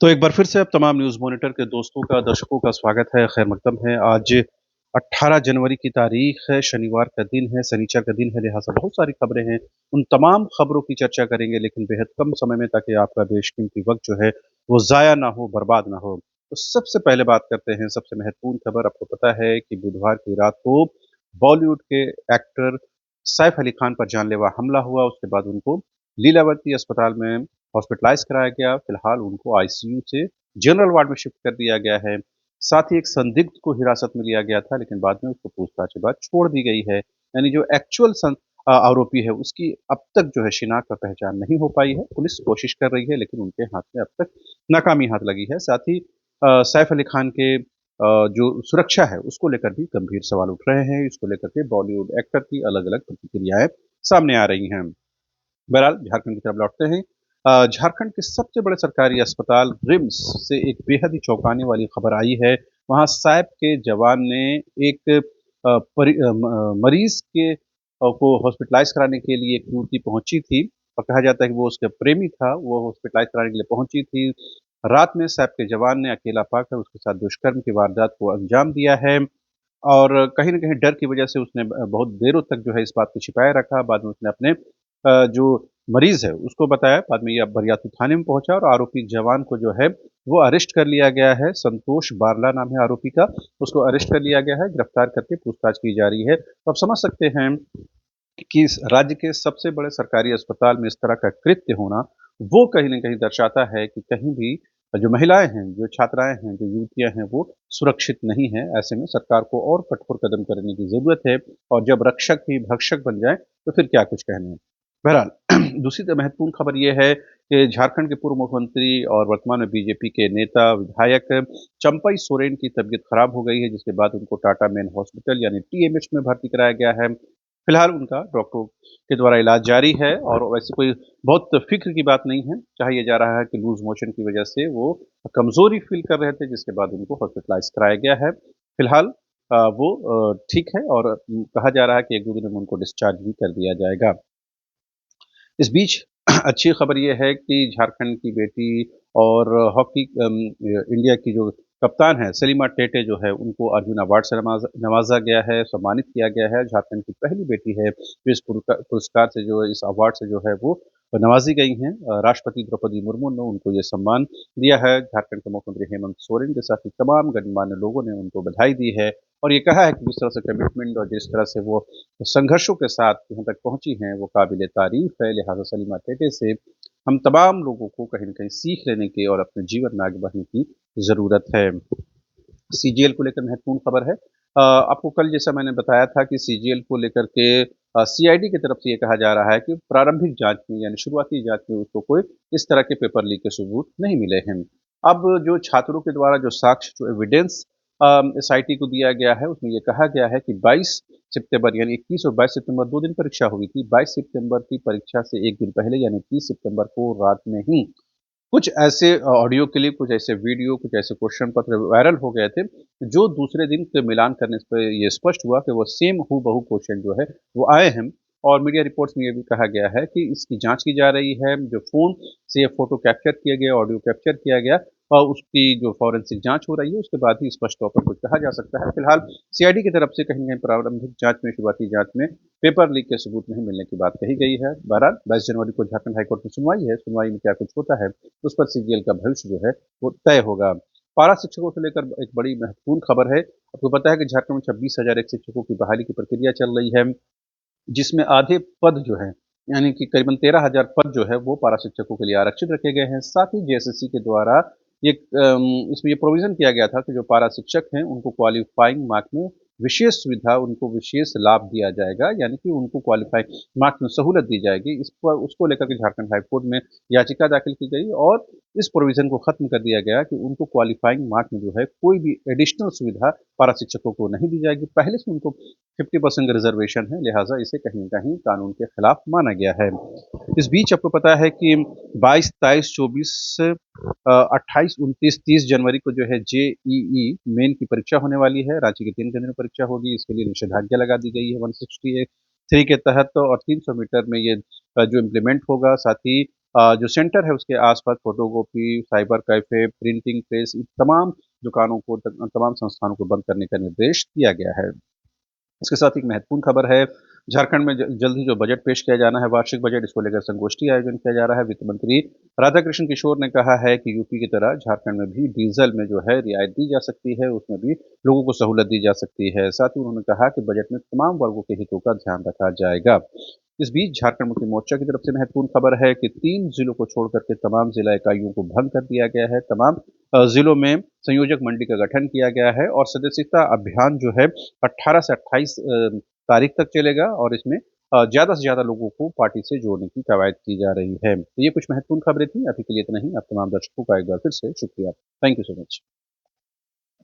तो एक बार फिर से आप तमाम न्यूज़ मॉनिटर के दोस्तों का, दर्शकों का स्वागत है, खैर मकदम है। आज 18 जनवरी की तारीख है, शनिवार का दिन है, शनिचर का दिन है, लिहाज़ा बहुत सारी खबरें हैं। उन तमाम खबरों की चर्चा करेंगे लेकिन बेहद कम समय में, ताकि आपका बेशकीमती वक़्त जो है वो ज़ाया ना हो, बर्बाद ना हो। तो सबसे पहले बात करते हैं सबसे महत्वपूर्ण खबर। आपको पता है कि बुधवार की रात को बॉलीवुड के एक्टर सैफ अली खान पर जानलेवा हमला हुआ। उसके बाद उनको लीलावती अस्पताल में हॉस्पिटलाइज़ कराया गया। फिलहाल उनको आईसीयू से जनरल वार्ड में शिफ्ट कर दिया गया है। साथ ही एक संदिग्ध को हिरासत में लिया गया था, लेकिन बाद में उसको पूछताछ के बाद छोड़ दी गई है। यानी जो एक्चुअल आरोपी है, उसकी अब तक जो है शिनाख्त और पहचान नहीं हो पाई है। पुलिस कोशिश कर रही है, लेकिन उनके हाथ में अब तक नाकामी हाथ लगी है। साथ ही सैफ अली खान के जो सुरक्षा है, उसको लेकर भी गंभीर सवाल उठ रहे हैं। इसको लेकर के बॉलीवुड एक्टर की अलग-अलग प्रतिक्रियाएँ सामने आ रही हैं। बहरहाल झारखंड की तरफ लौटते हैं। झारखंड के सबसे बड़े सरकारी अस्पताल रिम्स से एक बेहद ही चौंकाने वाली खबर आई है। वहाँ सैप के जवान ने एक मरीज को हॉस्पिटलाइज कराने के लिए एक युवती पहुंची थी, और कहा जाता है कि वो उसका प्रेमी था। वो हॉस्पिटलाइज कराने के लिए पहुंची थी। रात में सैप के जवान ने अकेला पाकर उसके साथ दुष्कर्म की वारदात को अंजाम दिया है। और कहीं न कहीं डर की वजह से उसने बहुत देरों तक जो है इस बात को छिपाए रखा। बाद में उसने अपने जो मरीज़ है उसको बताया। बाद में ये बरियातू थाने में पहुँचा और आरोपी जवान को जो है वो अरेस्ट कर लिया गया है। संतोष बारला नाम है आरोपी का। उसको अरेस्ट कर लिया गया है, गिरफ्तार करके पूछताछ की जा रही है। तो आप समझ सकते हैं कि इस राज्य के सबसे बड़े सरकारी अस्पताल में इस तरह का कृत्य होना, वो कहीं न कहीं दर्शाता है कि कहीं भी जो महिलाएँ हैं, जो छात्राएँ हैं, जो युवतियाँ हैं, वो सुरक्षित नहीं हैं। ऐसे में सरकार को और कठोर कदम करने की ज़रूरत है, और जब रक्षक ही भक्षक बन जाएँ, तो फिर क्या कुछ कहने। बहरहाल दूसरी महत्वपूर्ण खबर ये है कि झारखंड के पूर्व मुख्यमंत्री और वर्तमान में बीजेपी के नेता, विधायक चंपई सोरेन की तबीयत खराब हो गई है, जिसके बाद उनको टाटा मेन हॉस्पिटल यानी टीएमएच में भर्ती कराया गया है। फिलहाल उनका डॉक्टरों के द्वारा इलाज जारी है, और वैसे कोई बहुत फ़िक्र की बात नहीं है। कहा ये जा रहा है कि लूज़ मोशन की वजह से वो कमज़ोरी फ़ील कर रहे थे, जिसके बाद उनको हॉस्पिटलाइज़ कराया गया है। फिलहाल वो ठीक है, और कहा जा रहा है कि 1-2 दिनों में उनको डिस्चार्ज भी कर दिया जाएगा। इस बीच अच्छी खबर ये है कि झारखंड की बेटी और हॉकी इंडिया की जो कप्तान है सलीमा टेटे जो है, उनको अर्जुन अवार्ड से नवाजा गया है, सम्मानित किया गया है। झारखंड की पहली बेटी है जो इस पुरस्कार से, जो इस अवार्ड से जो है वो नवाजी गई हैं। राष्ट्रपति द्रौपदी मुर्मू ने उनको ये सम्मान दिया है। झारखंड के मुख्यमंत्री हेमंत सोरेन के साथ ही तमाम गणमान्य लोगों ने उनको बधाई दी है, और ये कहा है कि जिस तरह से कमिटमेंट और जिस तरह से वो संघर्षों के साथ यहाँ तक पहुँची हैं, वो काबिल तारीफ़ है। लिहाज़ा सलीमा टेटे से हम तमाम लोगों को कहीं न कहीं सीख लेने की और अपने जीवन में आगे बढ़ने की ज़रूरत है। सीजीएल को लेकर महत्वपूर्ण खबर है। आपको कल जैसा मैंने बताया था कि सीजीएल को लेकर के सीआईडी की तरफ से ये कहा जा रहा है कि प्रारंभिक जाँच में, यानी शुरुआती जाँच में, उसको कोई इस तरह के पेपर लीक के सबूत नहीं मिले हैं। अब जो छात्रों के द्वारा जो साक्ष्य, जो एविडेंस एसआईटी को दिया गया है, उसमें ये कहा गया है कि 22 सितंबर यानी 21 और 22 सितंबर 2 दिन परीक्षा हुई थी। 22 सितंबर की परीक्षा से 1 दिन पहले यानी 30 सितंबर को रात में ही कुछ ऐसे ऑडियो क्लिप, कुछ ऐसे वीडियो, कुछ ऐसे क्वेश्चन पत्र वायरल हो गए थे, जो दूसरे दिन के मिलान करने पे ये स्पष्ट हुआ कि वो सेम हूबहू क्वेश्चन जो है, वो आए हैं। और मीडिया रिपोर्ट्स में ये भी कहा गया है कि इसकी जाँच की जा रही है। जो फ़ोन से ये फ़ोटो कैप्चर किया गया, ऑडियो कैप्चर किया गया, और उसकी जो फॉरेंसिक जाँच हो रही है, उसके बाद ही स्पष्ट तौर पर कुछ कहा जा सकता है। फिलहाल सीआईडी की तरफ से कहीं न कहीं प्रारंभिक जाँच में, शुरुआती जाँच में पेपर लीक के सबूत नहीं मिलने की बात कही गई है। बहरहाल 22 जनवरी को झारखंड हाई कोर्ट में सुनवाई है। सुनवाई में क्या कुछ होता है, उस पर सीजीएल का भविष्य जो है वो तय होगा। पारा शिक्षकों से लेकर एक बड़ी महत्वपूर्ण खबर है। आपको पता है कि झारखंड में 26,000 एक शिक्षकों की बहाली की प्रक्रिया चल रही है, जिसमें आधे पद जो हैं, यानी कि करीबन 13,000 पद जो है वो पारा शिक्षकों के लिए आरक्षित रखे गए हैं। साथ ही जेएसएससी के द्वारा ये इसमें ये प्रोविज़न किया गया था कि जो पारा शिक्षक हैं, उनको क्वालीफाइंग मार्क में विशेष सुविधा, उनको विशेष लाभ दिया जाएगा, यानी कि उनको क्वालीफाइंग मार्क्स में सहूलत दी जाएगी। इस पर उसको लेकर के झारखंड हाई कोर्ट में याचिका दाखिल की गई, और इस प्रोविज़न को खत्म कर दिया गया कि उनको क्वालीफाइंग मार्क में जो है कोई भी एडिशनल सुविधा पारा शिक्षकों को नहीं दी जाएगी। पहले से उनको 50% रिज़र्वेशन है, लिहाज़ा इसे कहीं न कहीं कानून के खिलाफ माना गया है। इस बीच आपको पता है कि 22, 23, 24 28, 29, 30 जनवरी को जो है जेईई मेन की परीक्षा होने वाली है। रांची के 3 केंद्रों में परीक्षा होगी। इसके लिए निषेधाज्ञा लगा दी गई है 163 के तहत, और 300 मीटर में ये जो इम्प्लीमेंट होगा। साथ ही जो सेंटर है उसके आसपास photocopy, cyber café, printing press इन तमाम दुकानों को तमाम संस्थानों को बंद करने का निर्देश दिया गया है। इसके साथ ही एक महत्वपूर्ण खबर है, झारखंड में जल्द ही जो बजट पेश किया जाना है, वार्षिक बजट, इसको लेकर संगोष्ठी आयोजन किया जा रहा है। वित्त मंत्री राधाकृष्ण किशोर ने कहा है कि यूपी की तरह झारखंड में भी डीज़ल में जो है रियायत दी जा सकती है, उसमें भी लोगों को सहूलत दी जा सकती है। साथ ही उन्होंने कहा कि बजट में तमाम वर्गों के हितों का ध्यान रखा जाएगा। इस बीच झारखंड मुक्ति मोर्चा की तरफ से महत्वपूर्ण खबर है कि 3 जिलों को छोड़ कर के तमाम जिला इकाइयों को भंग कर दिया गया है। तमाम जिलों में संयोजक मंडी का गठन किया गया है और सदस्यता अभियान जो है 18 से 28 तारीख तक चलेगा और इसमें ज़्यादा से ज़्यादा लोगों को पार्टी से जोड़ने की कवायद की जा रही है। तो ये कुछ महत्वपूर्ण खबरें थी। अभी के लिए इतना ही। आप तमाम दर्शकों का एक बार फिर से शुक्रिया। Thank you so much.